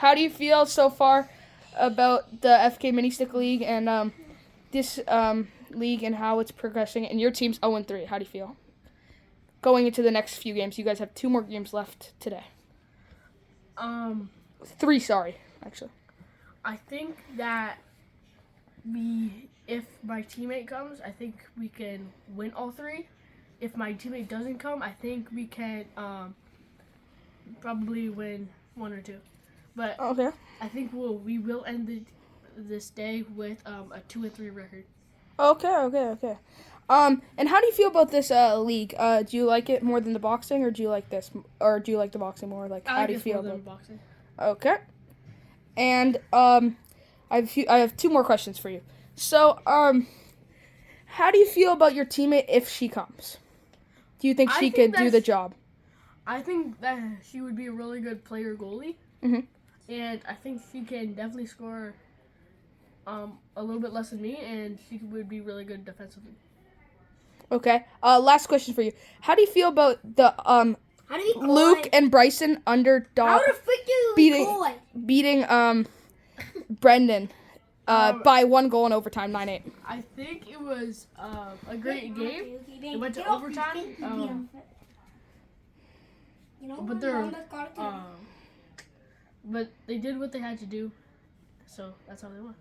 how do you feel so far about the FK Mini Stick League and this league and how it's progressing? And your team's 0-3. How do you feel going into the next few games? You guys have 2 more games left today. 3, sorry, actually. I think that if my teammate comes, I think we can win all 3. If my teammate doesn't come, I think we can probably win 1 or 2. But Okay. I think we will end this day with a 2-3 record. Okay. And how do you feel about this league? Do you like it more than the boxing, or do you like this, or do you like the boxing more? Like, how do you feel about boxing? Okay. And I have 2 more questions for you. So, how do you feel about your teammate if she comes? Do you think she could do the job? I think that she would be a really good player goalie. Mhm. And I think she can definitely score a little bit less than me, and she would be really good defensively. Okay. Last question for you. How do you feel about the Luke and Bryson underdog beating Brendan by 1 goal in overtime, 9-8? I think it was a great game. It went to overtime. But they did what they had to do, so that's how they won.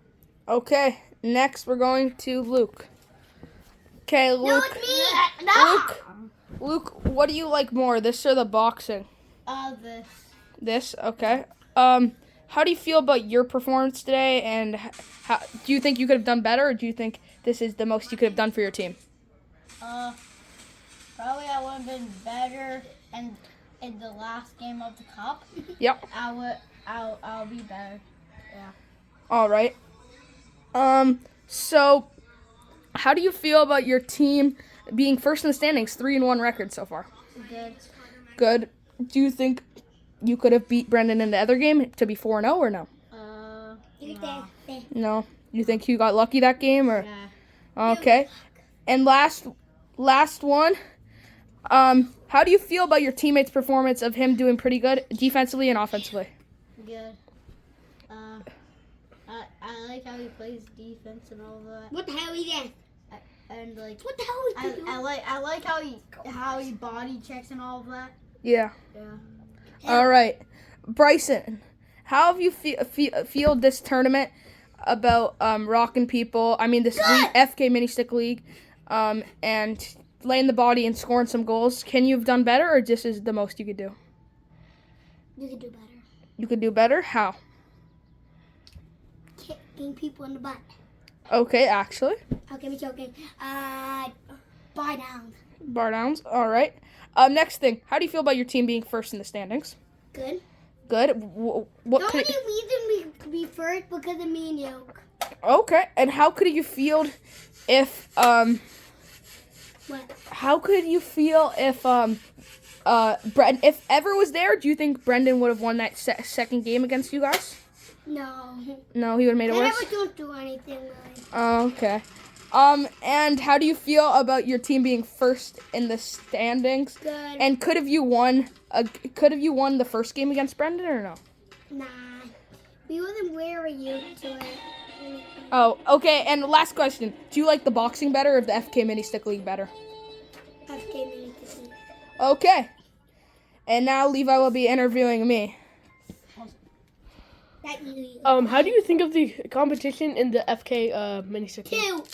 Okay, next we're going to Luke. Okay, Luke. No, it's me. No. Luke, what do you like more, this or the boxing? This. This, okay. How do you feel about your performance today, and how do you think you could have done better, or do you think this is the most you could have done for your team? Probably I would have been better in the last game of the cup. Yep. I'll be better. Yeah. All right. So how do you feel about your team being first in the standings, 3-1 record so far? Good. Good. Do you think you could have beat Brendan in the other game to be 4-0 or no? No. No. You think you got lucky that game, or? Yeah. Okay. And last one. How do you feel about your teammate's performance of him doing pretty good defensively and offensively? Good. I like how he plays defense and all that. What the hell is that? And like What the hell is that? I like how he body checks and all of that. Yeah. Yeah. All right. Bryson, how have you feel this tournament about rocking people? I mean, this FK Mini Stick League, and laying the body and scoring some goals. Can you have done better, or this is the most you could do? You could do better. You could do better? How? Kicking people in the butt. Okay, actually. Okay, me joking. Buy down. Bar downs. All right. Next thing. How do you feel about your team being first in the standings? Good. Good. What The could only reason we be first because of me and you. Okay. And how could you feel if What? How could you feel if if Ever was there? Do you think Brendan would have won that second game against you guys? No. No, he would have made it I worse. never don't do anything really. Oh, okay. And how do you feel about your team being first in the standings? Good. And could have you won the first game against Brendan or no? Nah. We wasn't very used to it. Oh, okay. And last question: do you like the boxing better or the FK Mini Stick League better? FK Mini Stick League. Okay. And now Levi will be interviewing me. How do you think of the competition in the FK Mini Stick League? 2.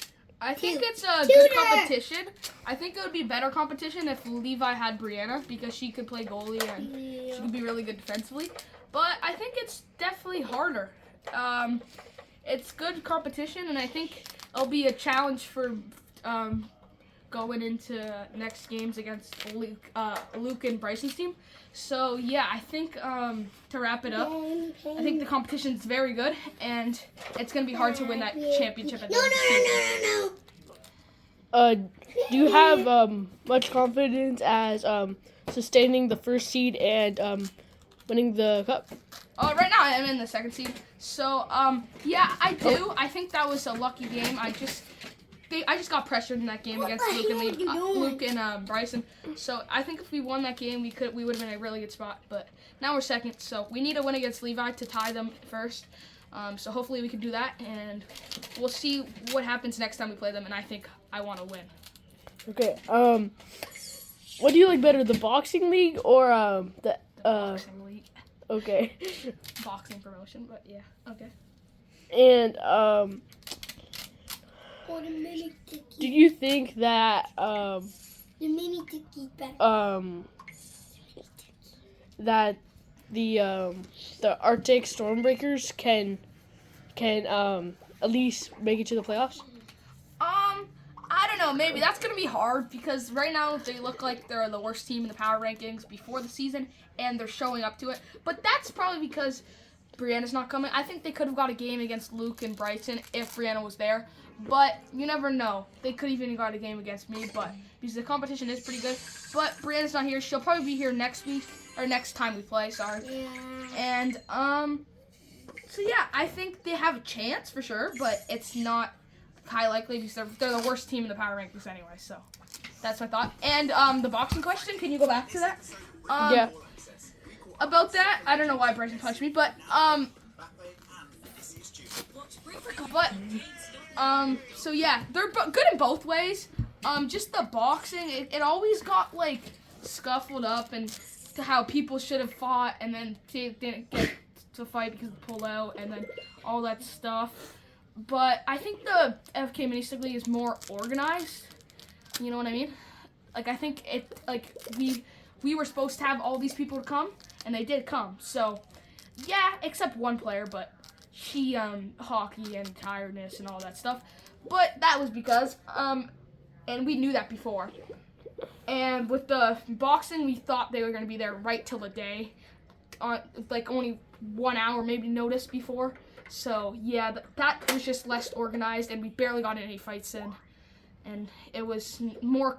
I think it's a good competition. I think it would be better competition if Levi had Brianna, because she could play goalie and she could be really good defensively. But I think it's definitely harder. It's good competition, and I think it'll be a challenge for going into next games against Luke and Bryson's team. So yeah, I think to wrap it up, I think the competition's very good, and it's gonna be hard to win that championship at the end of the season. Do you have much confidence as sustaining the first seed and winning the cup? Right now I am in the second seed. So yeah, I do. I think that was a lucky game. I just got pressured in that game against What the Luke hell are you and doing? Luke and Bryson. So I think if we won that game, we would have been in a really good spot. But now we're second, so we need a win against Levi to tie them first. So hopefully we can do that, and we'll see what happens next time we play them. And I think I want to win. Okay. What do you like better, the boxing league or the Boxing league, Okay. boxing promotion, but yeah, okay. And Oh, the mini do tiki. you think that The mini tiki better. that the Arctic Stormbreakers can at least make it to the playoffs? I don't know. Maybe that's gonna be hard because right now they look like they're the worst team in the power rankings before the season, and they're showing up to it. But that's probably because Brianna's not coming. I think they could have got a game against Luke and Bryson if Brianna was there. But you never know. They could even got a game against me, but because the competition is pretty good. But Brianna's not here. She'll probably be here next week or next time we play. Sorry. Yeah. And so yeah, I think they have a chance for sure, but it's not high likely because they're the worst team in the power rankings anyway. So that's my thought. And the boxing question, can you go back to that? Yeah. About that, I don't know why Bryson punched me, but so yeah, they're good in both ways. Just the boxing, it always got like scuffled up and to how people should have fought, and then they didn't get to fight because of the pullout, and then all that stuff. But I think the FK Mini Stick League is more organized. You know what I mean? Like I think we were supposed to have all these people to come, and they did come. So yeah, except one player, but she hockey and tiredness and all that stuff. But that was because and we knew that before. And with the boxing, we thought they were going to be there right till the day, like only 1 hour maybe notice before. So yeah, that was just less organized, and we barely got any fights in. And it was more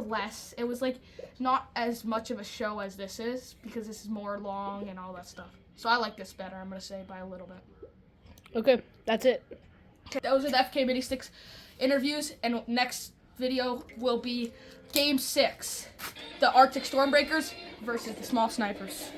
less. It was like not as much of a show as this is because this is more long and all that stuff. So I like this better, I'm gonna say, by a little bit. Okay, that's it. Those are the FK Mini Sticks interviews, and next video will be Game 6, the Arctic Stormbreakers versus the Small Snipers.